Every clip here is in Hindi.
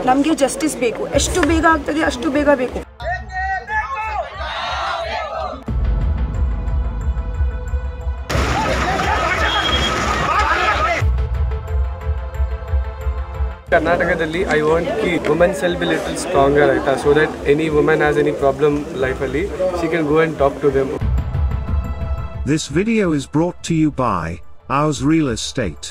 ನಮಗೆ ಜಸ್ಟಿಸ್ ಬೇಕು, ಎಷ್ಟು ಬೇಗ ಆಗ್ತದೆ ಅಷ್ಟು ಬೇಗ ಬೇಕು. ಕರ್ನಾಟಕದಲ್ಲಿ ಐ ವಾಂಟ್ ಕಿ women self be little stronger ಆಯ್ತಾ, so that any women has any problem ಲೈಫಲ್ಲಿ she can go and talk to them. This video is brought to you by Ours Real Estate.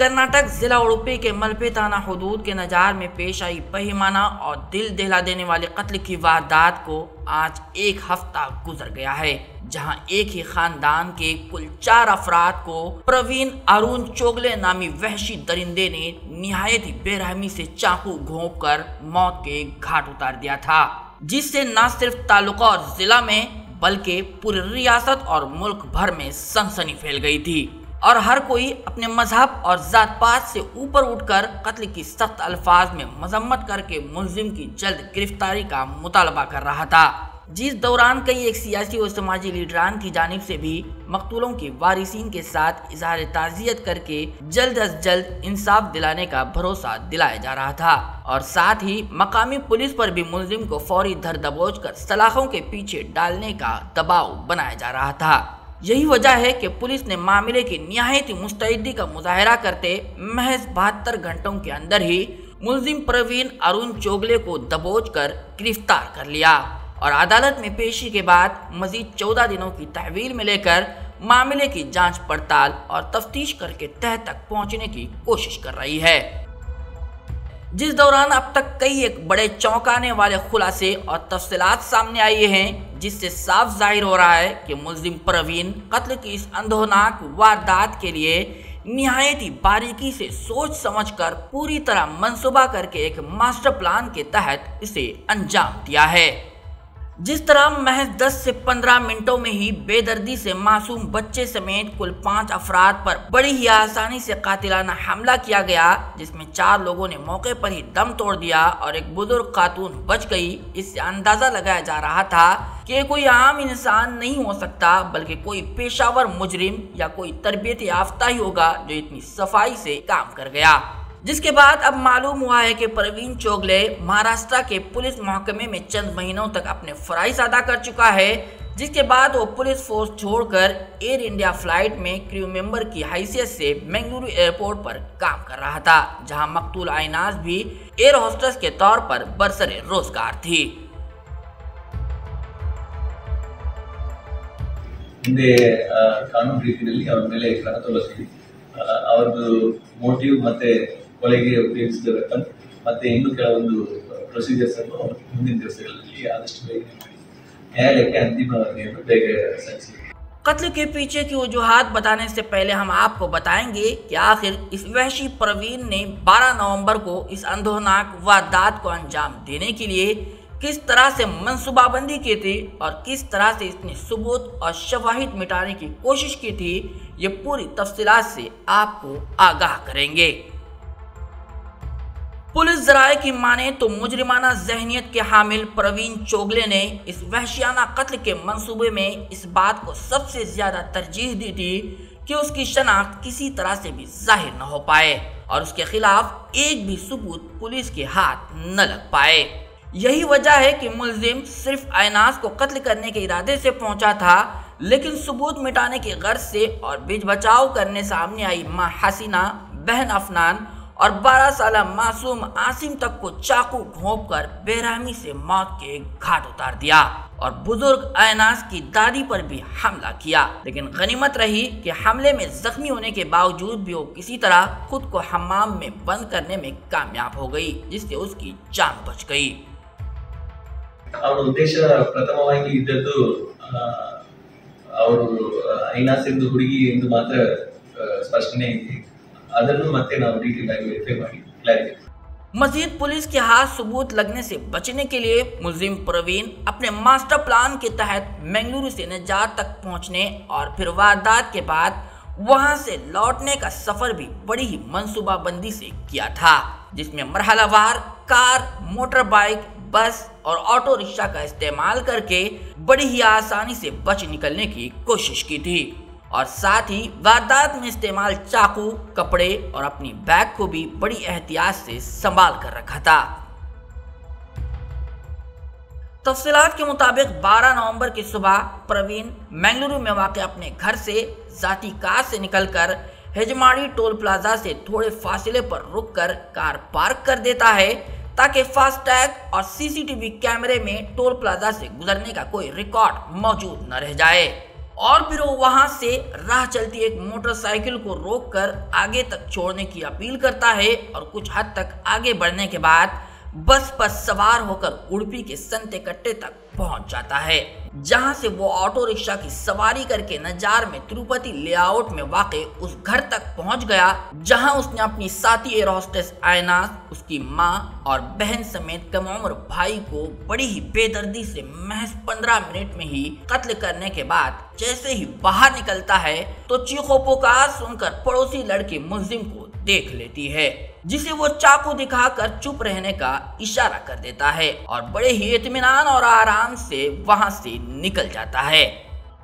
Karnataka जिला उडुपी के मलपे थाना हदूद के नजार में पेश आई बेईमाना और दिल दहला देने वाले कत्ल की वारदात को आज एक हफ्ता गुजर गया है, जहां एक ही खानदान के कुल 4 अफराद को प्रवीण अरुण चोगले नामी वहशी दरिंदे ने निहायत ही बेरहमी से चाकू घोंपकर मौत के घाट उतार दिया था, जिससे न सिर्फ तालुका और जिला में बल्कि पूरी रियासत और मुल्क भर में सनसनी फैल गई थी और हर कोई अपने मजहब और जात पात से ऊपर उठकर कत्ल की सख्त अल्फाज में मजम्मत करके मुलजिम की जल्द गिरफ्तारी का मुतालबा कर रहा था, जिस दौरान कई एक सियासी और समाजी लीडरान की जानिब से भी मकतूलों की वारिसीन के साथ इजहार ताज़ियत करके जल्द अज जल्द इंसाफ दिलाने का भरोसा दिलाया जा रहा था और साथ ही मकामी पुलिस पर भी मुलजिम को फौरी धर दबोच कर सलाखों के पीछे डालने का दबाव बनाया जा रहा था। यही वजह है कि पुलिस ने मामले की निहायत मुस्तैदी का मुजाहरा करते महज 72 घंटों के अंदर ही मुलजिम प्रवीण अरुण चोगले को दबोच कर गिरफ्तार कर लिया और अदालत में पेशी के बाद मजीद 14 दिनों की तहवील में लेकर मामले की जांच पड़ताल और तफ्तीश करके तह तक पहुंचने की कोशिश कर रही है, जिस दौरान अब तक कई एक बड़े चौंकाने वाले खुलासे और तफसीलात सामने आई हैं, जिससे साफ जाहिर हो रहा है कि मुलजिम प्रवीण कत्ल की इस अंधोनाक वारदात के लिए निहायत ही बारीकी से सोच समझकर पूरी तरह मंसूबा करके एक मास्टर प्लान के तहत इसे अंजाम दिया है। जिस तरह महज 10 से 15 मिनटों में ही बेदर्दी से मासूम बच्चे समेत कुल 5 अफराद पर बड़ी ही आसानी से कातिलाना हमला किया गया, जिसमें 4 लोगों ने मौके पर ही दम तोड़ दिया और एक बुजुर्ग खातून बच गई, इससे अंदाजा लगाया जा रहा था कि कोई आम इंसान नहीं हो सकता बल्कि कोई पेशावर मुजरिम या कोई तरबियत याफ्ता ही होगा जो इतनी सफाई से काम कर गया। जिसके बाद अब मालूम हुआ है कि प्रवीण चोगले महाराष्ट्र के पुलिस महकमे में चंद महीनों तक अपने फराइज अदा कर चुका है, जिसके बाद वो पुलिस फोर्स छोड़कर एयर इंडिया फ्लाइट में क्रू मेंबर की हैसियत से बेंगलुरु एयरपोर्ट पर काम कर रहा था, जहां मकतूल आइनाज भी एयर होस्टेस के तौर पर बरसरे रोजगार थी। ಕಾನೂನು ರೀತಿಯಲ್ಲಿ ಅವರ ಮೇಲೆ ಕ್ರಮ ತಗೊಳ್ತೀವಿ. ಅವರದು ಮೋಟಿವ್ ಮತ್ತೆ ಕೊಲೆಗೆ ಉಪಯೋಗಿಸಿದ ವೆಪನ್ ಮತ್ತೆ ಇನ್ನು ಕೆಲವೊಂದು ಪ್ರೊಸೀಜರ್ಸ್ ಅನ್ನು ಮುಂದಿನ ದಿವಸಗಳಲ್ಲಿ ಆದಷ್ಟು ಬೇಗ ಮಾಡಿ ನ್ಯಾಯಾಲಯಕ್ಕೆ ಅಂತಿಮ ವರದಿಯನ್ನು ಬೇಗ ಸಲ್ಲಿಸಿ। कत्ल के पीछे की वजूहात बताने से पहले हम आपको बताएंगे कि आखिर इस वहशी प्रवीण ने 12 नवंबर को इस अंधोनाक वारदात को अंजाम देने के लिए किस तरह से मंसूबाबंदी की थी और किस तरह से इसने सबूत और शवाहिद मिटाने की कोशिश की थी। ये पूरी तफसीलात से आपको आगाह करेंगे। पुलिस जराये की माने तो मुजरिमाना जहनियत के हामिल प्रवीण चोगले ने इस वहशियाना कत्ल के मंसूबे में इस बात को सबसे ज्यादा तरजीह दी थी कि उसकी शनाख्त किसी तरह से भी जाहिर न हो पाए और उसके खिलाफ एक भी सबूत पुलिस के हाथ न लग पाए। यही वजह है कि मुलजिम सिर्फ आइनाज को कत्ल करने के इरादे से पहुंचा था, लेकिन सबूत मिटाने की गर्ज से और बीच बचाव करने सामने आई मां हसीना, बहन अफनान और 12 साल मासूम आसिम तक को चाकू घोंपकर बेरहमी से मौत के घाट उतार दिया और बुजुर्ग आइनाज की दादी पर भी हमला किया। लेकिन गनीमत रही कि हमले में जख्मी होने के बावजूद भी वो किसी तरह खुद को हमाम में बंद करने में कामयाब हो गई, जिससे उसकी जान बच गई। ಅವರ ಉದ್ದೇಶ ಪ್ರಥಮವಾಗಿ ಇದ್ದದ್ದು ಅವರು ಐನಾಸ್ ಎಂದು ಹುಡುಗಿ ಎಂದು ಮಾತ್ರ ಸ್ಪಷ್ಟನೆ ಇದೆ, ಅದನ್ನು ಮತ್ತೆ ನಾವು ಡೀಟೇಲ್ ಆಗಿ ವೆರಿಫೈ ಮಾಡಿ ಕ್ಲಾರಿಫೈ। मजीद पुलिस के हाथ सबूत लगने से बचने के लिए मुलजिम प्रवीण अपने मास्टर प्लान के तहत बेंगलुरु से निजात तक पहुंचने और फिर वारदात के बाद वहां से लौटने का सफर भी बड़ी ही मंसूबाबंदी से किया था, जिसमें मरहलावार कार, मोटर बाइक, बस और ऑटो रिक्शा का इस्तेमाल करके बड़ी ही आसानी से बच निकलने की कोशिश की थी और साथ ही वारदात में इस्तेमाल चाकू, कपड़े और अपनी बैग को भी बड़ी एहतियात से संभाल कर रखा था। तफसीलात के मुताबिक 12 नवंबर की सुबह प्रवीण मंगलुरु में वाक़ अपने घर से जाती कार से निकलकर हेजमाड़ी टोल प्लाजा से थोड़े फासले पर रुककर कार पार्क कर देता है ताकि फास्टैग और सीसीटीवी कैमरे में टोल प्लाजा से गुजरने का कोई रिकॉर्ड मौजूद न रह जाए। और फिर वो वहां से राह चलती एक मोटरसाइकिल को रोककर आगे तक छोड़ने की अपील करता है और कुछ हद तक आगे बढ़ने के बाद बस पर सवार होकर उडुपी के संतेकट्टे तक पहुंच जाता है, जहां से वो ऑटो रिक्शा की सवारी करके नजार में तिरुपति लेआउट में वाक़े उस घर तक पहुंच गया जहां उसने अपनी साथी एयर होस्टेस आयनाज, उसकी मां और बहन समेत कम उम्र भाई को बड़ी ही बेदर्दी से महज 15 मिनट में ही कत्ल करने के बाद जैसे ही बाहर निकलता है तो चीखों पुकार सुनकर पड़ोसी लड़की मुल्जिम को देख लेती है, जिसे वो चाकू दिखाकर चुप रहने का इशारा कर देता है और बड़े ही इत्मीनान और आराम से वहां से निकल जाता है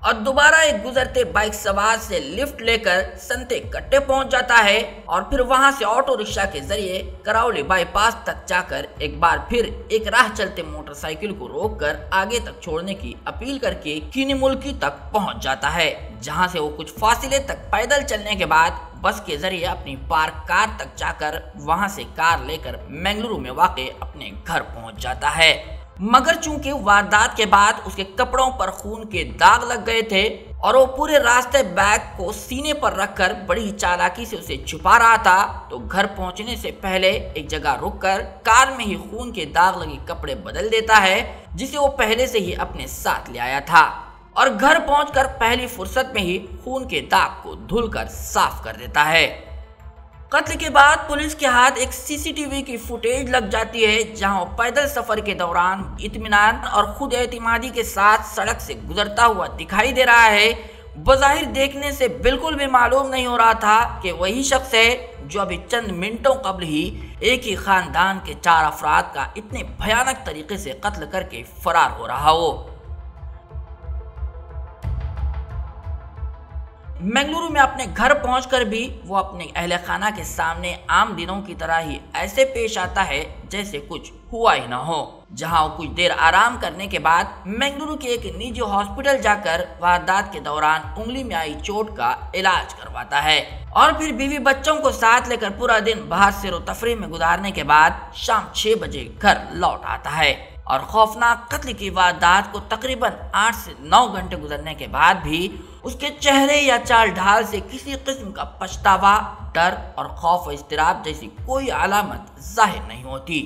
और दोबारा एक गुजरते बाइक सवार से लिफ्ट लेकर संतेकट्टे पहुंच जाता है और फिर वहां से ऑटो रिक्शा के जरिए करावली बाईपास तक जाकर एक बार फिर एक राह चलते मोटरसाइकिल को रोककर आगे तक छोड़ने की अपील करके किनीमुल्की तक पहुंच जाता है, जहां से वो कुछ फासले तक पैदल चलने के बाद बस के जरिए अपनी पार्क कार तक जाकर वहां से कार लेकर मंगलुरु में वाक़े अपने घर पहुंच जाता है। मगर चूंकि वारदात के बाद उसके कपड़ों पर खून के दाग लग गए थे और वो पूरे रास्ते बैग को सीने पर रखकर बड़ी ही चालाकी से उसे छुपा रहा था, तो घर पहुंचने से पहले एक जगह रुककर कार में ही खून के दाग लगे कपड़े बदल देता है, जिसे वो पहले से ही अपने साथ ले आया था और घर पहुंचकर पहली फुर्सत में ही खून के दाग को धुलकर साफ कर देता है। कत्ल के बाद पुलिस के हाथ एक सीसीटीवी की फुटेज लग जाती है, जहां वो पैदल सफर के दौरान इत्मीनान और खुद एतमादी के साथ सड़क से गुजरता हुआ दिखाई दे रहा है। बज़ाहिर देखने से बिल्कुल भी मालूम नहीं हो रहा था कि वही शख्स है जो अभी चंद मिनटों कबल ही एक ही खानदान के 4 अफराद का इतने भयानक तरीके से कत्ल करके फरार हो रहा हो। मंगलुरु में अपने घर पहुंचकर भी वो अपने अहले खाना के सामने आम दिनों की तरह ही ऐसे पेश आता है जैसे कुछ हुआ ही न हो, जहां वो कुछ देर आराम करने के बाद मंगलुरु के एक निजी हॉस्पिटल जाकर वारदात के दौरान उंगली में आई चोट का इलाज करवाता है और फिर बीवी बच्चों को साथ लेकर पूरा दिन बाहर सैर तफरीह में गुजारने के बाद शाम 6 बजे घर लौट आता है और खौफनाक कत्ल की वारदात को तकरीबन 8 से 9 घंटे गुजरने के बाद भी उसके चेहरे या चाल ढाल से किसी किस्म का पछतावा, डर और खौफ और इस्तिराब जैसी कोई अलामत जाहिर नहीं होती।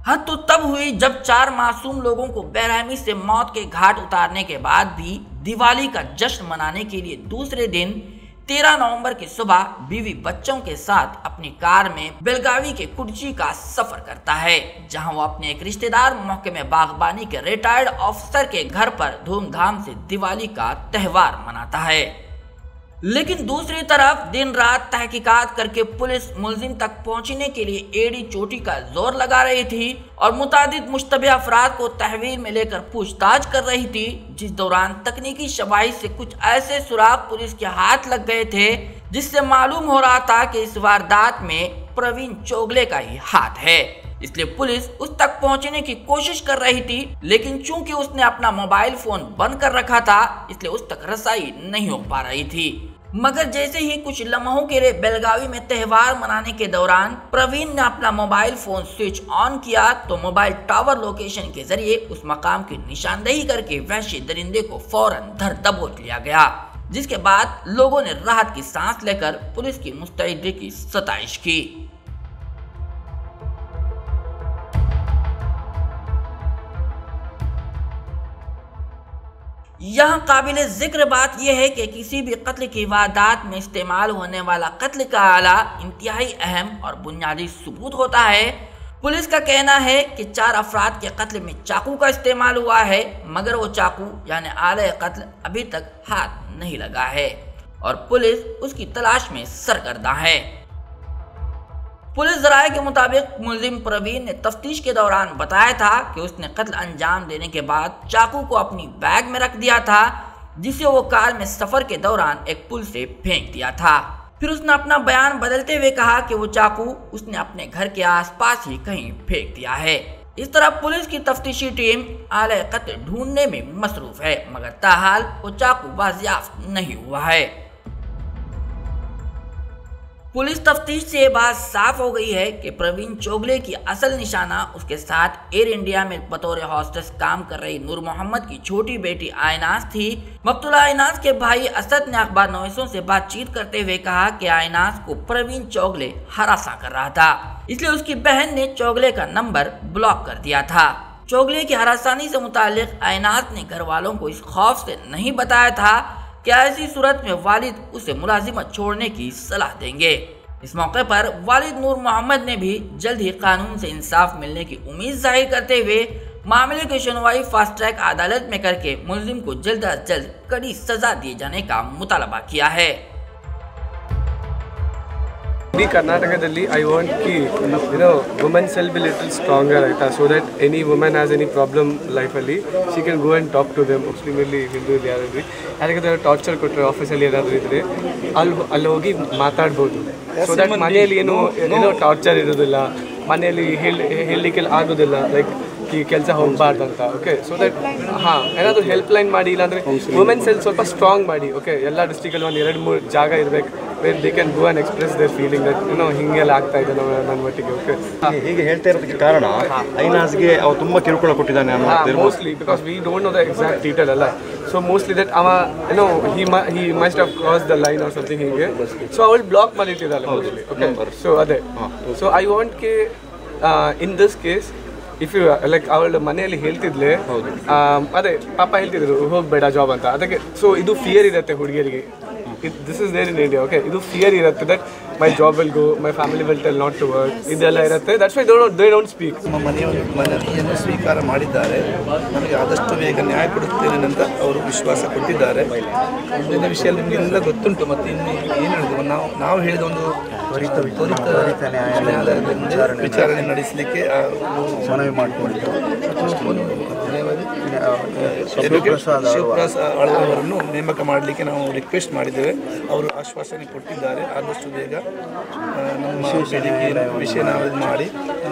हद तो तब हुई जब 4 मासूम लोगों को बेरहमी से मौत के घाट उतारने के बाद भी दिवाली का जश्न मनाने के लिए दूसरे दिन 13 नवंबर की सुबह बीवी बच्चों के साथ अपनी कार में बेलगावी के कुर्ची का सफर करता है, जहां वो अपने एक रिश्तेदार महकमे बागबानी के रिटायर्ड ऑफिसर के घर पर धूमधाम से दिवाली का त्योहार मनाता है। लेकिन दूसरी तरफ दिन रात तहकीकात करके पुलिस मुलजिम तक पहुंचने के लिए एड़ी चोटी का जोर लगा रही थी और मुतादिद मुश्तबे अफराद को तहवील में लेकर पूछताछ कर रही थी, जिस दौरान तकनीकी शवाहिद से कुछ ऐसे सुराग पुलिस के हाथ लग गए थे जिससे मालूम हो रहा था कि इस वारदात में प्रवीण चोगले का ही हाथ है। इसलिए पुलिस उस तक पहुंचने की कोशिश कर रही थी, लेकिन चूंकि उसने अपना मोबाइल फोन बंद कर रखा था इसलिए उस तक रसाई नहीं हो पा रही थी। मगर जैसे ही कुछ लम्हों के लिए बेलगावी में त्योहार मनाने के दौरान प्रवीण ने अपना मोबाइल फोन स्विच ऑन किया तो मोबाइल टावर लोकेशन के जरिए उस मकाम की निशानदेही करके वहशी दरिंदे को फौरन धर दबोच लिया गया, जिसके बाद लोगों ने राहत की सांस लेकर पुलिस की मुस्तैदी की सताइश की। यहाँ काबिल जिक्र बात यह है कि किसी भी कत्ल की वारदात में इस्तेमाल होने वाला कत्ल का आला इंतहाई अहम और बुनियादी सबूत होता है। पुलिस का कहना है कि 4 अफराद के कत्ल में चाकू का इस्तेमाल हुआ है, मगर वो चाकू यानी आले कत्ल अभी तक हाथ नहीं लगा है और पुलिस उसकी तलाश में सरगर्दा है। पुलिस जराये के मुताबिक मुलजिम प्रवीण ने तफ्तीश के दौरान बताया था कि उसने कत्ल अंजाम देने के बाद चाकू को अपनी बैग में रख दिया था, जिसे वो कार में सफर के दौरान एक पुल से फेंक दिया था। फिर उसने अपना बयान बदलते हुए कहा कि वो चाकू उसने अपने घर के आसपास ही कहीं फेंक दिया है। इस तरह पुलिस की तफ्तीशी टीम आले कत्ल ढूंढने में मसरूफ है, मगर ताहाल वो चाकू बाजियाफ्त नहीं हुआ है। पुलिस तफ्तीश से ये बात साफ हो गई है कि प्रवीण चोगले की असल निशाना उसके साथ एयर इंडिया में बतौर हॉस्टेस काम कर रही नूर मोहम्मद की छोटी बेटी आयनाज थी। मकतूला आयनाज के भाई असद ने अखबार नवीसों से बातचीत करते हुए कहा कि आयनाज को प्रवीण चोगले हरासा कर रहा था, इसलिए उसकी बहन ने चोगले का नंबर ब्लॉक कर दिया था। चोगले की हरासानी से मुतालिक आयनाज ने घर वालों को इस खौफ से नहीं बताया था कि ऐसी सूरत में वालिद उसे मुलाजिमत छोड़ने की सलाह देंगे। इस मौके पर वालिद नूर मोहम्मद ने भी जल्द ही कानून से इंसाफ मिलने की उम्मीद जाहिर करते हुए मामले की सुनवाई फास्ट ट्रैक अदालत में करके मुलजिम को जल्द अज जल्द कड़ी सजा दिए जाने का मुतालबा किया है। ಇಡೀ ಕರ್ನಾಟಕದಲ್ಲಿ ಐ ವಾಂಟ್ ಕಿ women self be little stronger ಆಯಿತಾ, so that any women has any problem ಲೈಫಲ್ಲಿ she can go and talk to them. ಮುಸ್ಲಿಮಲ್ಲಿ ಹಿಂದೂಲಿ ಯಾರಾದ್ರಿ ಯಾರಿಗಾದ್ರೂ ಟಾರ್ಚರ್ ಕೊಟ್ಟರೆ ಆಫೀಸಲ್ಲಿ ಏನಾದರೂ ಇದ್ದರೆ ಅಲ್ಲಿ ಹೋಗಿ ಮಾತಾಡ್ಬೋದು. ಸೊ ದಟ್ ಮನೆಯಲ್ಲಿ ಏನೋ ಟಾರ್ಚರ್ ಇರೋದಿಲ್ಲ, ಮನೆಯಲ್ಲಿ ಹೇಳಲಿಕ್ಕೆ ಆಗೋದಿಲ್ಲ ಲೈಕ್ ಈ ಕೆಲಸ ಹೋಗಬಾರ್ದಂತ. ಓಕೆ, ಸೊ ದಟ್ ಏನಾದರೂ ಹೆಲ್ಪ್ ಲೈನ್ ಮಾಡಿ, ಇಲ್ಲಾಂದರೆ ವುಮೆನ್ ಸೆಲ್ ಸ್ವಲ್ಪ ಸ್ಟ್ರಾಂಗ್ ಮಾಡಿ. ಓಕೆ, ಎಲ್ಲ ಡಿಸ್ಟ್ರಿಕ್ಟಲ್ಲಿ ಒಂದು 2-3 ಜಾಗ ಇರಬೇಕು where they can go and express there feeling that ಹಿಂಗೆಲ್ಲ ಆಗ್ತಾ ಇದೆ ನನ್ನ ಮಟ್ಟಿಗೆ. ಓಕೆ, ಹೀಗೆ ಹೇಳ್ತಾ ಇರೋದಕ್ಕೆ ಕಾರಣ ಐನಾಜ್ಗೆ ಅವ್ರು ತುಂಬ ಕಿರುಕುಳ ಕೊಟ್ಟಿದ್ದಾನೆ mostly because we don't know the exact detail ಅಲ್ಲ. ಸೊ ಮೋಸ್ಟ್ಲಿ ದಟ್ ಅವ he must have cross the line or something ಹಿಂಗೆ. ಸೊ ಅವಳು ಬ್ಲಾಕ್ ಮಾಡಿಟ್ಟಿದ್ದಾಳೆ ಮೋಸ್ಟ್ಲಿ. ಓಕೆ, ಸೊ ಅದೇ. ಸೊ ಐ ವಾಂಟ್ ಕೆ in this case if you like ಅವಳ ಮನೆಯಲ್ಲಿ ಹೇಳ್ತಿದ್ಲೆ, ಅದೇ ಪಾಪ ಹೇಳ್ತಿದ್ರು ಹೋಗಬೇಡ ಜಾಬ್ ಅಂತ, ಅದಕ್ಕೆ. ಸೊ ಇದು ಫಿಯರ್ ಇರುತ್ತೆ ಹುಡುಗಿಯರಿಗೆ. This is there in India. Okay, ಇದು ಫಿಯರ್ ಇರುತ್ತೆ that my job will go, my family will tell not to work, ಇದೆಲ್ಲ ಇರುತ್ತೆ. That's why they don't speak. ನಮ್ಮ ಮನವಿಯನ್ನು ಸ್ವೀಕಾರ ಮಾಡಿದ್ದಾರೆ, ನಮಗೆ ಆದಷ್ಟು ಬೇಗ ನ್ಯಾಯ ಕೊಡುತ್ತೇನೆ ಅಂತ ಅವರು ವಿಶ್ವಾಸ ಕೊಟ್ಟಿದ್ದಾರೆ. ಮುಂದಿನ ವಿಷಯ ನಿಮಗೆಲ್ಲ ಗೊತ್ತುಂಟು. ಮತ್ತು ಇನ್ನು ಏನು ಹೇಳಿದ್ರು, ನಾವು ಹೇಳಿದ ಒಂದು ತ್ವರಿತ ವಿಚಾರಣೆ ನಡೆಸಲಿಕ್ಕೆ ಮನವಿ ಮಾಡಿಕೊಂಡಿದ್ದು. ಶಿವಪ್ರಸಾದ್ ಅವರನ್ನು ನೇಮಕ ಮಾಡಲಿಕ್ಕೆ ನಾವು ರಿಕ್ವೆಸ್ಟ್ ಮಾಡಿದ್ದೇವೆ. ಅವರು ಆಶ್ವಾಸನೆ ಕೊಟ್ಟಿದ್ದಾರೆ, ಆದಷ್ಟು ಬೇಗ ನಮ್ಮ ಬೇಡಿಕೆಯನ್ನು ವಿಷಯ ನಾವು ಮಾಡಿ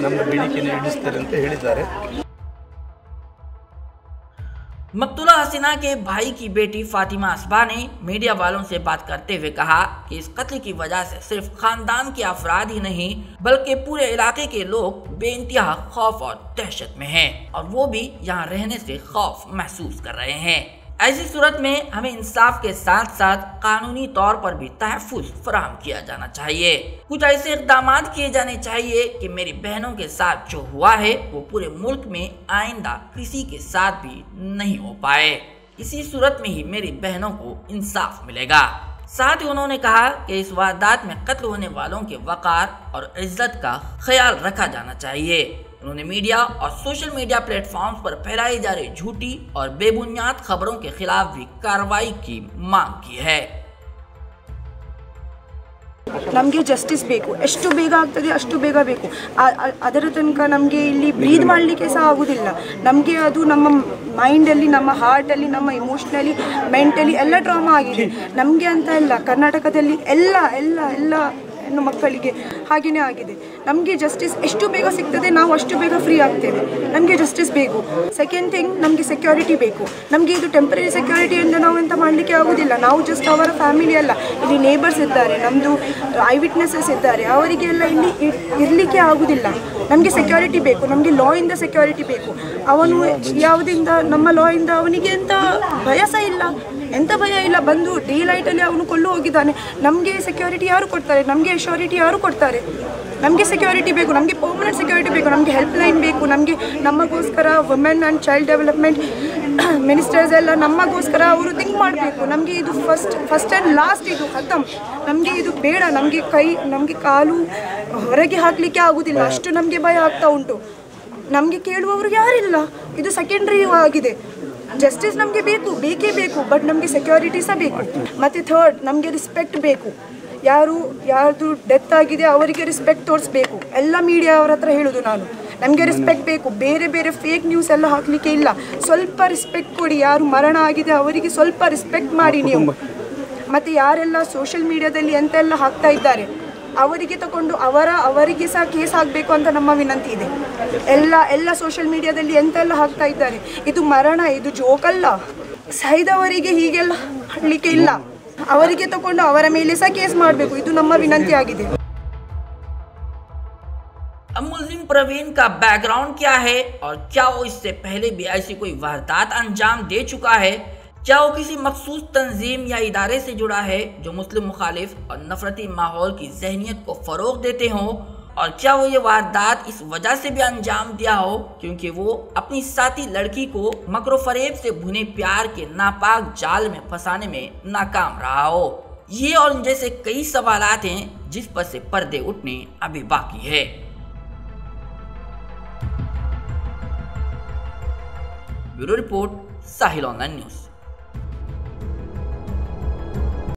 ನಮ್ಮ ಬೇಡಿಕೆಯನ್ನು ಈಡೇರಿಸ್ತಾರೆ ಅಂತ ಹೇಳಿದ್ದಾರೆ. मकतूला हसीना के भाई की बेटी फातिमा असबा ने मीडिया वालों से बात करते हुए कहा कि इस कत्ल की वजह से सिर्फ खानदान के अफराद ही नहीं बल्कि पूरे इलाके के लोग बेइंतहा खौफ और दहशत में हैं और वो भी यहाँ रहने से खौफ महसूस कर रहे हैं। ऐसी सूरत में हमें इंसाफ के साथ साथ कानूनी तौर पर भी तहफ़्फ़ुज़ फराहम किया जाना चाहिए। कुछ ऐसे इक़दाम किए जाने चाहिए कि मेरी बहनों के साथ जो हुआ है वो पूरे मुल्क में आइंदा किसी के साथ भी नहीं हो पाए। इसी सूरत में ही मेरी बहनों को इंसाफ मिलेगा। साथ ही उन्होंने कहा कि इस वारदात में कत्ल होने वालों के वक़ार और इज्जत का ख्याल रखा जाना चाहिए। उन्होंने मीडिया और सोशल मीडिया प्लेटफॉर्म्स पर फैलाई जा रही झूठी और बेबुनियाद खबरों के खिलाफ भी कार्रवाई की मांग की है। ನಮಗೆ ಜಸ್ಟಿಸ್ ಬೇಕು, ಎಷ್ಟು ಬೇಗ ಆಗ್ತದೆ ಅಷ್ಟು ಬೇಗ ಬೇಕು. ಅದರ ತನಕ ನಮಗೆ ಇಲ್ಲಿ ಬ್ರೀದ್ ಮಾಡಲಿಕ್ಕೆ ಸಹ ಆಗೋದಿಲ್ಲ. ನಮಗೆ ಅದು ನಮ್ಮ ಮೈಂಡಲ್ಲಿ, ನಮ್ಮ ಹಾರ್ಟಲ್ಲಿ, ನಮ್ಮ ಇಮೋಷ್ನಲಿ, ಮೆಂಟಲಿ ಎಲ್ಲ ಟ್ರಾಮಾ ಆಗಿದೆ. ನಮಗೆ ಅಂತ ಇಲ್ಲ, ಕರ್ನಾಟಕದಲ್ಲಿ ಎಲ್ಲ ಎಲ್ಲ ಎಲ್ಲ ಹೆಣ್ಣು ಮಕ್ಕಳಿಗೆ ಹಾಗೆಯೇ ಆಗಿದೆ. ನಮಗೆ ಜಸ್ಟಿಸ್ ಎಷ್ಟು ಬೇಗ ಸಿಗ್ತದೆ ನಾವು ಅಷ್ಟು ಬೇಗ ಫ್ರೀ ಆಗ್ತೇವೆ. ನಮಗೆ ಜಸ್ಟಿಸ್ ಬೇಕು. ಸೆಕೆಂಡ್ ಥಿಂಗ್, ನಮಗೆ ಸೆಕ್ಯೂರಿಟಿ ಬೇಕು. ನಮಗೆ ಇದು ಟೆಂಪ್ರರಿ ಸೆಕ್ಯೂರಿಟಿ ಅಂತ ನಾವು ಎಂತ ಮಾಡಲಿಕ್ಕೆ ಆಗೋದಿಲ್ಲ. ನಾವು ಜಸ್ಟ್ ಅವರ ಫ್ಯಾಮಿಲಿ ಅಲ್ಲ, ಇಲ್ಲಿ ನೇಬರ್ಸ್ ಇದ್ದಾರೆ, ನಮ್ಮದು ಐ ವಿಟ್ನೆಸಸ್ ಇದ್ದಾರೆ, ಅವರಿಗೆಲ್ಲ ಇಲ್ಲಿ ಇರಲಿಕ್ಕೆ ಆಗೋದಿಲ್ಲ. ನಮಗೆ ಸೆಕ್ಯೂರಿಟಿ ಬೇಕು, ನಮಗೆ ಲಾಯಿಂದ ಸೆಕ್ಯೂರಿಟಿ ಬೇಕು. ಅವನು ಯಾವುದಿಂದ ನಮ್ಮ ಲಾಯಿಂದ ಅವನಿಗೆ ಎಂಥ ಭಯ ಸಹ ಇಲ್ಲ, ಎಂಥ ಭಯ ಇಲ್ಲ. ಬಂದು ಡೇ ಲೈಟಲ್ಲಿ ಅವನು ಕೊಳ್ಳು ಹೋಗಿದ್ದಾನೆ. ನಮಗೆ ಸೆಕ್ಯೂರಿಟಿ ಯಾರು ಕೊಡ್ತಾರೆ? ನಮಗೆ ಅಶ್ಯೂರಿಟಿ ಯಾರು ಕೊಡ್ತಾರೆ? ನಮಗೆ ಸೆಕ್ಯೂರಿಟಿ ಬೇಕು, ನಮಗೆ ಪರ್ಮನೆಂಟ್ ಸೆಕ್ಯೂರಿಟಿ ಬೇಕು, ನಮಗೆ ಹೆಲ್ಪ್ ಲೈನ್ ಬೇಕು. ನಮಗೆ ನಮಗೋಸ್ಕರ women and child development ministers ಎಲ್ಲ ನಮಗೋಸ್ಕರ ಅವರು ಥಿಂಕ್ ಮಾಡಬೇಕು. ನಮಗೆ ಇದು ಫಸ್ಟ್ ಆ್ಯಂಡ್ ಲಾಸ್ಟ್, ಇದು ಖತಮ್. ನಮಗೆ ಇದು ಬೇಡ. ನಮಗೆ ಕಾಲು ಹೊರಗೆ ಹಾಕಲಿಕ್ಕೆ ಆಗೋದಿಲ್ಲ, ಅಷ್ಟು ನಮಗೆ ಭಯ ಆಗ್ತಾ ಉಂಟು. ನಮಗೆ ಕೇಳುವವರು ಯಾರಿಲ್ಲ. ಇದು ಸೆಕೆಂಡ್ರಿ ಆಗಿದೆ. ಜಸ್ಟಿಸ್ ನಮಗೆ ಬೇಕು, ಬೇಕೇ ಬೇಕು, ಬಟ್ ನಮಗೆ ಸೆಕ್ಯೂರಿಟಿ ಸಹ ಬೇಕು. ಮತ್ತು ಥರ್ಡ್, ನಮಗೆ ರಿಸ್ಪೆಕ್ಟ್ ಬೇಕು. ಯಾರ್ದು ಡೆತ್ ಆಗಿದೆ ಅವರಿಗೆ ರೆಸ್ಪೆಕ್ಟ್ ತೋರಿಸ್ಬೇಕು. ಎಲ್ಲ ಮೀಡಿಯಾ ಅವರ ಹತ್ರ ಹೇಳೋದು ನಾನು, ನಮಗೆ ರೆಸ್ಪೆಕ್ಟ್ ಬೇಕು. ಬೇರೆ ಬೇರೆ ಫೇಕ್ ನ್ಯೂಸ್ ಎಲ್ಲ ಹಾಕಲಿಕ್ಕೆ ಇಲ್ಲ. ಸ್ವಲ್ಪ ರೆಸ್ಪೆಕ್ಟ್ ಕೊಡಿ. ಯಾರು ಮರಣ ಆಗಿದೆ ಅವರಿಗೆ ಸ್ವಲ್ಪ ರೆಸ್ಪೆಕ್ಟ್ ಮಾಡಿ ನೀವು. ಮತ್ತು ಯಾರೆಲ್ಲ ಸೋಷಿಯಲ್ ಮೀಡಿಯಾದಲ್ಲಿ ಎಂತೆಲ್ಲ ಹಾಕ್ತಾ ಇದ್ದಾರೆ ಅವರಿಗೆ ತಗೊಂಡು ಅವರಿಗೆ ಸಹ ಕೇಸ್ ಹಾಕಬೇಕು ಅಂತ ನಮ್ಮ ವಿನಂತಿ ಇದೆ. ಎಲ್ಲ ಸೋಷಿಯಲ್ ಮೀಡಿಯಾದಲ್ಲಿ ಎಂತೆಲ್ಲ ಹಾಕ್ತಾ ಇದ್ದಾರೆ, ಇದು ಮರಣ, ಇದು ಜೋಕಲ್ಲ. ಸೈದವರಿಗೆ ಹೀಗೆಲ್ಲ ಮಾಡಲಿಕ್ಕೆ ಇಲ್ಲ. ಅವರಿಗೆ ತಗೊಂಡು ಅವರ ಮೇಲೆ ಸಹ ಕೇಸ್ ಮಾಡಬೇಕು, ಇದು ನಮ್ಮ ವಿನಂತಿ ಆಗಿದೆ. अब मुल्जिम प्रवीण का बैकग्राउंड क्या है और क्या वो इससे पहले भी ऐसी कोई वारदात अंजाम दे चुका है? क्या वो किसी मखसूस तंजीम या इदारे से जुड़ा है जो मुस्लिम मुखालिफ और नफरती माहौल की जहनियत को फरोग देते हों? और क्या वो ये वारदात इस वजह से भी अंजाम दिया हो क्योंकि वो अपनी साथी लड़की को मकरो फरेब से भुने प्यार के नापाक जाल में फंसाने में नाकाम रहा हो? ये और जैसे कई सवालात हैं जिस पर से पर्दे उठने अभी बाकी है। ब्यूरो रिपोर्ट, साहिल ऑनलाइन न्यूज़।